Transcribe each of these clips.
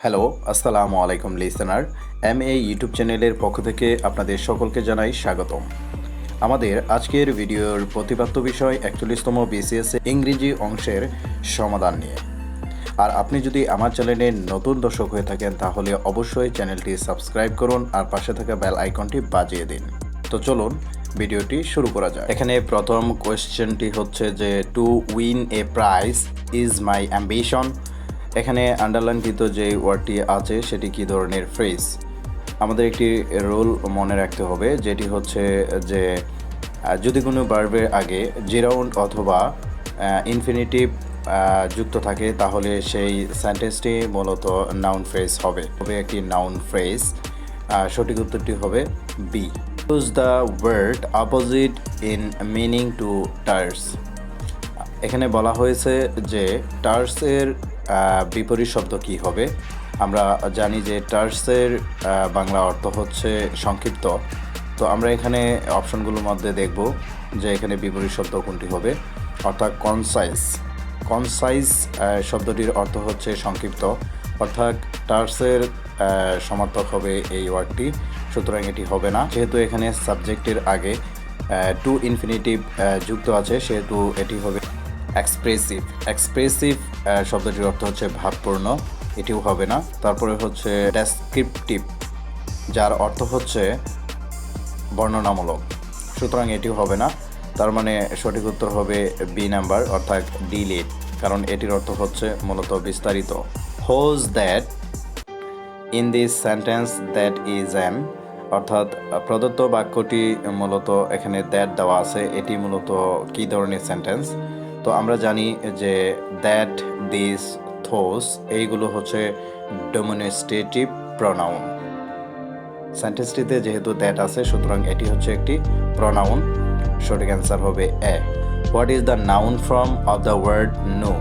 Hello, আসসালামু আলাইকুম listener. YouTube চ্যানেলের পক্ষ থেকে আপনাদের সকলকে জানাই স্বাগতম। আমাদের আজকের ভিডিওর প্রতিপাদ্য বিষয় 41তম বিসিএস ইংরেজি অংশের সমাধান নিয়ে। আর আপনি যদি আমার চ্যানেলে নতুন দর্শক হয়ে থাকেন তাহলে অবশ্যই চ্যানেলটি সাবস্ক্রাইব করুন আর পাশে থাকা বেল আইকনটি বাজিয়ে দিন। তো চলুন ভিডিওটি শুরু করা যায়। এখানে প্রথম কোয়েশ্চেনটি হচ্ছে যে to win a prize is my ambition. এখানে আন্ডারলাইনকৃত যে ওয়ার্ডটি আছে সেটি কী ধরনের ফ্রেজ। আমাদের একটি রুল মনে রাখতে হবে, যেটি হচ্ছে যে যদি কোনো ভার্বের আগে জিরাউন্ড অথবা ইনফিনিটিভ যুক্ত থাকে তাহলে সেই সেন্টেন্সটি মূলত নাউন ফ্রেজ হবে একটি নাউন ফ্রেজ। সঠিক উত্তরটি হবে B. Use the word opposite in meaning to tears. এখানে বলা হয়েছে যে টার্সের বিপরীত শব্দ কী হবে। আমরা জানি যে টার্সের বাংলা অর্থ হচ্ছে সংক্ষিপ্ত। তো আমরা এখানে অপশনগুলোর মধ্যে দেখব যে এখানে বিপরীত শব্দ কোনটি হবে, অর্থাৎ কনসাইজ শব্দটির অর্থ হচ্ছে সংক্ষিপ্ত, অর্থাৎ টার্সের সমার্থক হবে এই ওয়ার্ডটি। সুতরাং এটি হবে না, যেহেতু এখানে সাবজেক্টের আগে টু ইনফিনিটিভ যুক্ত আছে সেহেতু এটি হবে এক্সপ্রেসিভ শব্দটির অর্থ হচ্ছে ভাবপূর্ণ, এটিও হবে না। তারপরে হচ্ছে ডেসক্রিপটিভ, যার অর্থ হচ্ছে বর্ণনামূলক, সুতরাং এটিও হবে না। তার মানে সঠিক উত্তর হবে বি নাম্বার, অর্থাৎ ডিলিট, কারণ এটির অর্থ হচ্ছে মূলত বিস্তারিত। Whose that in this sentence that is an, অর্থাৎ প্রদত্ত বাক্যটি মূলত এখানে দ্যাট দেওয়া আছে, এটি মূলত কী ধরনের সেন্টেন্স। তো আমরা জানি যে দ্যাট, দিস, থোস এইগুলো হচ্ছে ডেমনস্ট্রেটিভ প্রনাউন। সেন্টেন্সটিতে যেহেতু দ্যাট আছে সুতরাং এটি হচ্ছে একটি প্রনাউন। সঠিক অ্যান্সার হবে A. What is the noun form of the word know.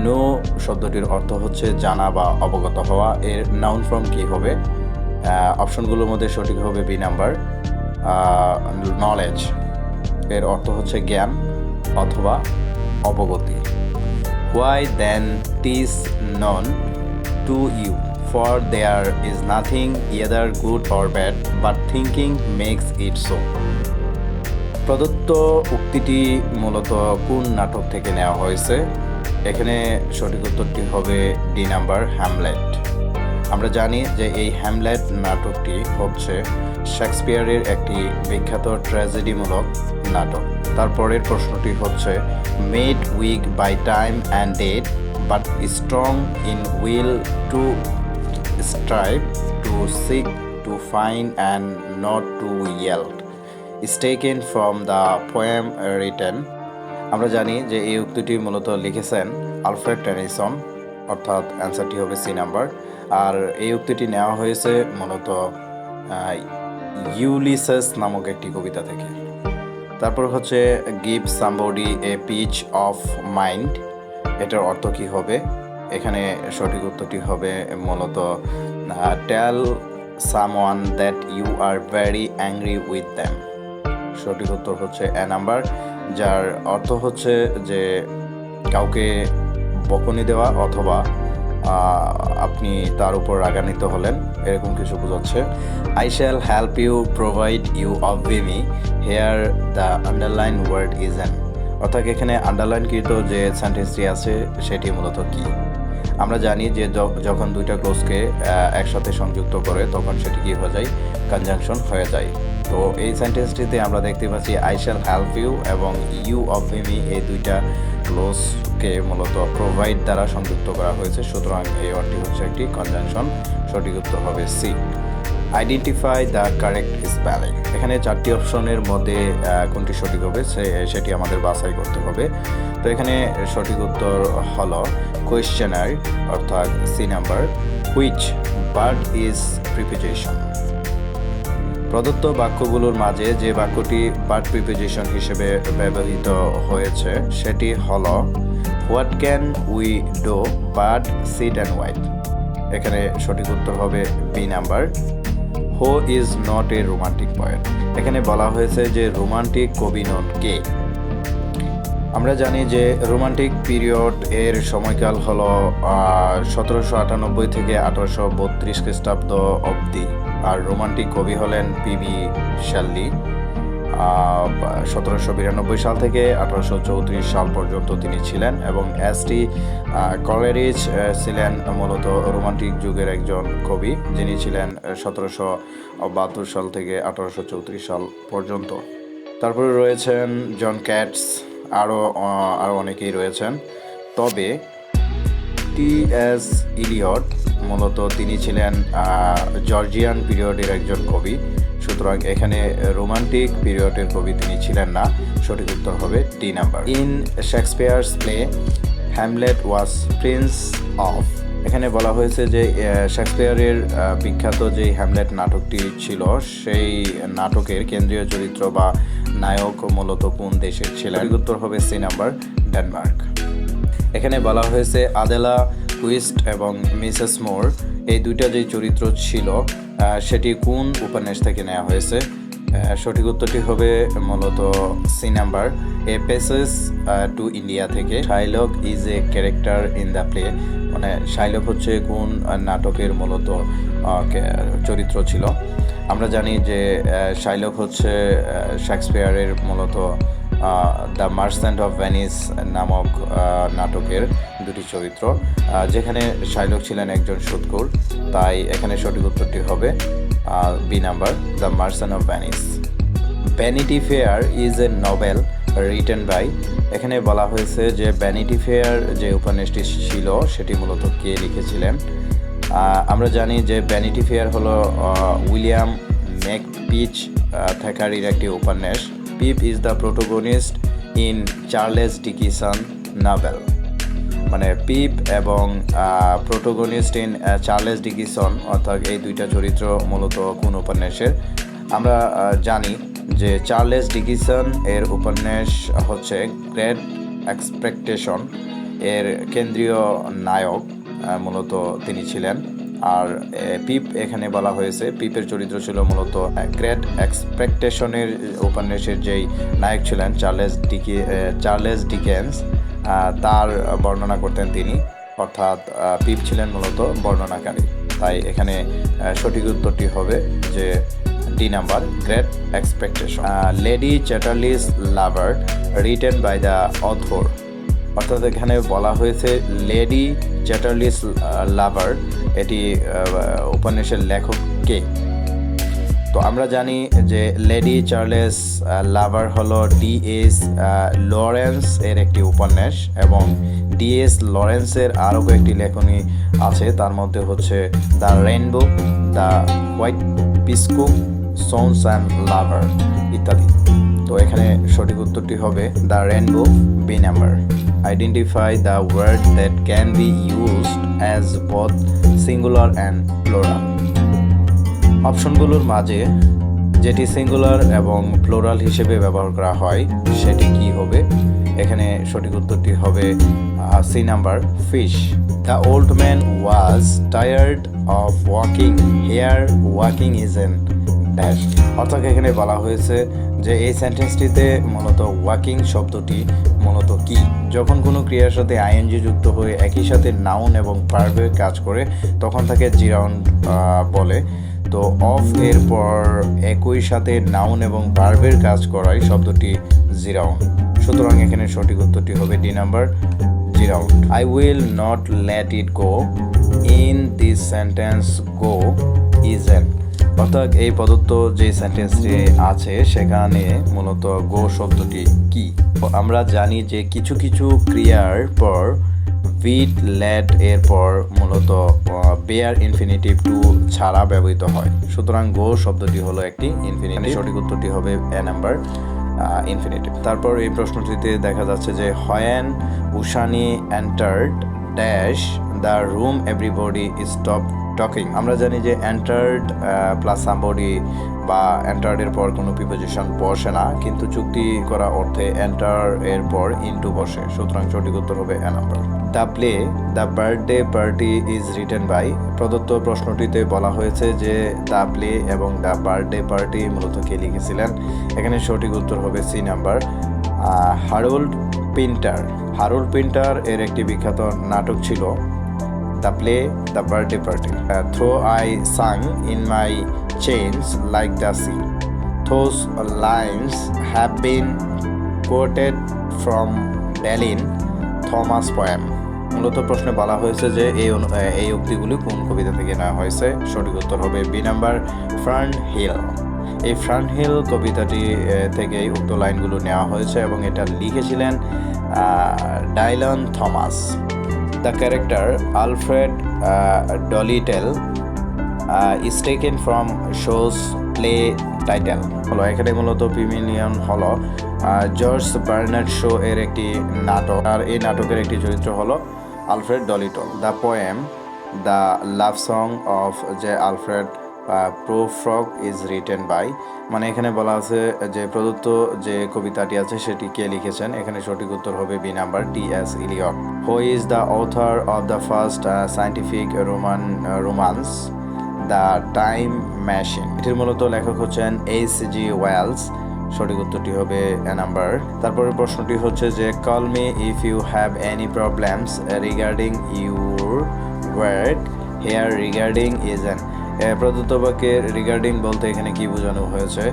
Know শব্দটির অর্থ হচ্ছে জানা বা অবগত হওয়া। এর নাউন ফর্ম কী হবে? অপশনগুলোর মধ্যে সঠিক হবে বি নাম্বার, নলেজ। এর অর্থ হচ্ছে জ্ঞান অথবা অবগতি। Why then tis known to you, for there is nothing either good or bad, but thinking makes it so. প্রদত্ত উক্তিটি মূলত কোন নাটক থেকে নেওয়া হয়েছে? এখানে সঠিক উত্তরটি হবে ডি নাম্বার, হ্যামলেট। আমরা জানি যে এই হ্যামলেট নাটকটি হচ্ছে শেক্সপিয়ারের একটি বিখ্যাত ট্র্যাজেডিমূলক নাটক। তারপরের প্রশ্নটি হচ্ছে made weak by time and date but strong in will to strive to seek to find and not to yield is taken from the poem written. আমরা জানি যে এই উক্তিটি মূলত লিখেছেন আলফ্রেড টেনিসন, অর্থাৎ অ্যান্সারটি হবে সি নাম্বার। আর এই উক্তিটি নেওয়া হয়েছে মূলত ইউলিসেস নামক একটি কবিতা থেকে। তারপর হচ্ছে give somebody a piece of mind, এটার অর্থ কী হবে? এখানে সঠিক উত্তরটি হবে মূলত tell someone that you are very angry with them. সঠিক উত্তর হচ্ছে এ নাম্বার, যার অর্থ হচ্ছে যে কাউকে বকুনি দেওয়া অথবা আপনি তার উপর রাগান্বিত হলেন, এরকম কিছু বোঝাচ্ছে। I shall help you provide you of me, here the underline word is an, অর্থাৎ এখানে আন্ডারলাইনকৃত যে সেন্টেন্সটি আছে সেটি মূলত কি। আমরা জানি যে যখন দুইটা ক্লোজকে একসাথে সংযুক্ত করে তখন সেটি কী হয়ে যায়? কনজাংশন হয়ে যায়। তো এই সেন্টেন্সটিতে আমরা দেখতে পাচ্ছি আই শ্যাল হেল্প ইউ এবং ইউ অফ মি এই দুইটা ক্লোজকে মূলত প্রোভাইড দ্বারা সংযুক্ত করা হয়েছে, সুতরাং এই ওয়ার্ডটি হচ্ছে একটি কনজাংশন। সঠিক উত্তর হবে C. Identify the correct spelling. এখানে চারটি অপশনের মধ্যে কোনটি সঠিক হবে সেটি আমাদের বাছাই করতে হবে। তো এখানে সঠিক উত্তর হলো কোয়েশ্চেনার, অর্থাৎ C number. Which word is preposition. প্রদত্ত বাক্যগুলোর মাঝে যে বাক্যটি বার্ড প্রিপোজিশন হিসেবে ব্যবহৃত হয়েছে সেটি হলো what can we do but sit and wait. এখানে সঠিক উত্তর হবে B number, who is not a romantic poet. এখানে বলা হয়েছে যে রোমান্টিক কবি নন কে। আমরা জানি যে রোমান্টিক পিরিয়ড এর সময়কাল হলো 1798 থেকে 1832 খ্রিস্টাব্দ অবধি। আর রোমান্টিক কবি হলেন পিবি শেলি। 1792 সাল থেকে 1834 সাল পর্যন্ত তিনি ছিলেন, এবং এসটি কলেরিজ ছিলেন মূলত রোমান্টিক যুগের একজন কবি, যিনি ছিলেন 1772 সাল থেকে 1834 সাল পর্যন্ত। তারপরে রয়েছেন জন ক্যাটস, আরও অনেকেই রয়েছেন। তবে টি.এস. ইলিয়ট মূলত তিনি ছিলেন জর্জিয়ান পিরিয়ডের একজন কবি, সুতরাং এখানে রোমান্টিক পিরিয়ডের কবি তিনি ছিলেন না। সঠিক উত্তর হবে D number. In Shakespeare's play Hamlet was Prince of. এখানে বলা হয়েছে যে শেক্সপিয়ারের বিখ্যাত যে হ্যামলেট নাটকটি ছিল, সেই নাটকের কেন্দ্রীয় চরিত্র বা নায়ক মূলত কোন দেশের ছিলেন? উত্তর হবে সি নাম্বার, ডেনমার্ক। এখানে বলা হয়েছে আদেলা কুইস্ট এবং মিসেস মোর এই দুইটা যে চরিত্র ছিল সেটি কোন উপন্যাস থেকে নেওয়া হয়েছে? সঠিক উত্তরটি হবে মূলত C number, a passage to India থেকে। Shylock is a character in the play, মানে শাইলক হচ্ছে কোন নাটকের মূলত চরিত্র ছিল? আমরা জানি যে শাইলক হচ্ছে শেক্সপিয়ারের মূলত দ্য মার্চেন্ট অফ ভেনিস নামক নাটকের দুটি চরিত্র, যেখানে শাইলক ছিলেন একজন সুদখোর। তাই এখানে সঠিক উত্তরটি হবে B number, the merchant of Venice. Vanity fair is a novel written by. এখানে বলা হয়েছে যে ভ্যানিটি ফেয়ার যে উপন্যাসটি ছিল সেটি মূলত কে লিখেছিলেন? আমরা জানি যে ভ্যানিটি ফেয়ার হলো উইলিয়াম ম্যাকপিচ থ্যাকারির একটি উপন্যাস। Pip is the protagonist in Charles Dickens novel, মানে পিপ এবং প্রোটোগনিস্ট ইন চার্লেস ডিকিসন, অর্থাৎ এই দুইটা চরিত্র মূলত কোন উপন্যাসের? আমরা জানি যে চার্লেস ডিকিসন এর উপন্যাস হচ্ছে গ্রেট এক্সপেকটেশন, এর কেন্দ্রীয় নায়ক মূলত তিনি ছিলেন। আর পিপ এখানে বলা হয়েছে পিপের চরিত্র ছিল মূলত গ্রেট এক্সপেকটেশনের উপন্যাসের যেই নায়ক ছিলেন চার্লেস ডিকেন্স, তার বর্ণনা করতেন তিনি, অর্থাৎ পিপ ছিলেন মূলত বর্ণনাকারী। তাই এখানে সঠিক উত্তরটি হবে যে D number, great expectation. Lady Chatterley's lover written by the author, অর্থাৎ এখানে বলা হয়েছে লেডি চ্যাটার্লিস লাভার, এটি উপন্যাসের লেখক কে? তো আমরা জানি যে লেডি চার্লেস লাভার হলো ডি.এস. লরেন্স এর একটি উপন্যাস, এবং ডি.এস. লরেন্সের আরও কয়েকটি লেখনী আছে, তার মধ্যে হচ্ছে the rainbow, the white peacock, sons and lover ইত্যাদি। তো এখানে সঠিক উত্তরটি হবে the rainbow, B number. Identify the word that can be used as both singular and plural. অপশনগুলোর মাঝে যেটি সিঙ্গুলার এবং প্লোরাল হিসেবে ব্যবহার করা হয় সেটি কি হবে? এখানে সঠিক উত্তরটি হবে C number, fish. The old man was tired of walking, here walking is an dash. অর্থাৎ এখানে বলা হয়েছে যে এই সেন্টেন্সটিতে মূলত ওয়াকিং শব্দটি মূলত কি? যখন কোনো ক্রিয়ার সাথে আইএনজি যুক্ত হয়ে একই সাথে নাউন এবং ভার্বে কাজ করে তখন তাকে জিরাউন্ড বলে। তো অফ এর পর একই সাথে নাউন এবং ভার্বের কাজ করায় শব্দটি জিরাউন্ড, সুতরাং এখানে সঠিক উত্তরটি হবে D number, gerund. I will not let it go, in this sentence go is an, অর্থাৎ এই প্রদত্ত যে সেন্টেন্সটি আছে সেখানে মূলত গো শব্দটি কি? আমরা জানি যে কিছু কিছু ক্রিয়ার পর উইথ লেট এর পর মূলত বেয়ার ইনফিনিটিভ টু ছাড়া ব্যবহৃত হয়, সুতরাং গো শব্দটি হলো একটি ইনফিনিটিভ। সঠিক উত্তরটি হবে এ নাম্বার, ইনফিনিটিভ। তারপর এই প্রশ্নটিতে দেখা যাচ্ছে যে হোয়েন উশানি entered dash the room everybody stop talking. আমরা জানি যে এন্টার্ড প্লাস সামবডি বা এন্টার্ডের পর কোনো প্রিপোজিশন বসে না, কিন্তু চুক্তি করা অর্থে এন্টার এর পর ইনটু বসে, সুতরাং সঠিক উত্তর হবে A number. The play the birthday party is written by. প্রদত্ত প্রশ্নটিতে বলা হয়েছে যে দ্য প্লে এবং দ্য বার্থডে পার্টি মূলত কে লিখেছিলেন? এখানে সঠিক উত্তর হবে C number, Harold Pinter. Harold Pinter এর একটি বিখ্যাত নাটক ছিল the play the birthday party. Though I sang in my chains like the sea, those lines have been quoted from Dalin Thomas poem. মূলত প্রশ্নে বলা হয়েছে যে এই উক্তিগুলি কোন কবিতা থেকে নেওয়া হয়েছে। সঠিক উত্তর হবে বি নাম্বার, ফ্রান্ট হিল। এই ফ্রান্ট হিল কবিতাটি থেকেই উক্ত লাইনগুলো নেওয়া হয়েছে এবং এটা লিখেছিলেন Dylan Thomas. The character Alfred Doolittle is taken from show's play title হলো। এখানে মূলত পিমিনিয়ন হলো জর্জ বার্নার্ড শো এর একটি নাটক, আর এই নাটকের একটি চরিত্র হলো Alfred Doolittle. The poem the love song of J Alfred Prufrock is written by, মানে এখানে বলা আছে যে প্রদত্ত যে কবিতাটি আছে সেটি কে লিখেছেন। এখানে সঠিক উত্তর হবে B number, T S. Eliot. Who is the author of the first scientific romance the time machine? এটির মূলত লেখক হচ্ছেন এইচ.জি. ওয়েলস। সঠিক উত্তরটি হবে এ নাম্বার। তারপরের প্রশ্নটি হচ্ছে যে call me if you have any problems regarding your work here. Regarding is an প্রদত্ত বাক্যে রিগার্ডিং বলতে এখানে কি বোঝানো হয়েছে?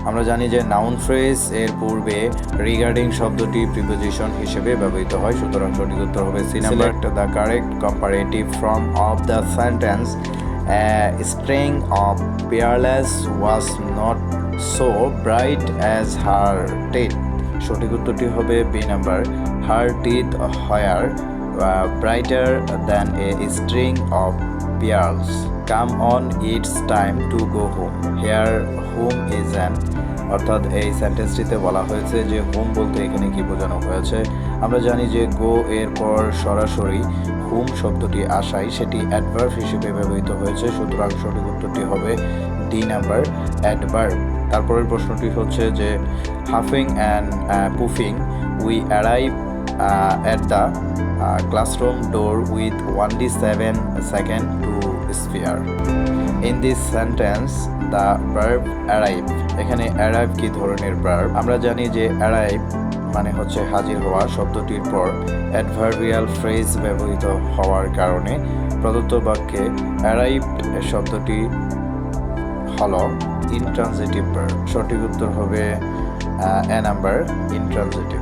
আমরা জানি যে নাউন ফ্রেজ এর পূর্বে রিগার্ডিং শব্দটি প্রিপোজিশন হিসেবে ব্যবহৃত হয়, সুতরাং সঠিক উত্তর হবে C number. The correct comparative form of the sentence A string of peerless was not so bright as her teeth. সঠিক উত্তরটি হবে B number, her teeth were brighter than a string of pearls. Come on, it's time to go home. Here home is an, অর্থাৎ এই সেন্টেন্সটিতে বলা হয়েছে যে home বলতে এখানে কি বোঝানো হয়েছে। আমরা জানি যে গো এর পর সরাসরি হোম শব্দটি আসায় সেটি অ্যাডভার্ব হিসেবে ব্যবহৃত হয়েছে, সুতরাং সঠিক উত্তরটি হবে ডি নাম্বার, অ্যাডভার্ব। তারপরের প্রশ্নটি হচ্ছে যে huffing and puffing we arrive at the classroom door with only 7 seconds to spare. In this sentence the verb arrive, এখানে arrive কি ধরনের verb? আমরা জানি যে arrive মানে হচ্ছে হাজির হওয়া। শব্দটির পর অ্যাডভার্বিয়াল ফ্রেজ ব্যবহৃত হওয়ার কারণে প্রদত্ত বাক্যে arrived শব্দটি হলো ইনট্রানজিটিভ ভার্ব। সঠিক উত্তর হবে এ নাম্বার, ইনট্রানজিটিভ।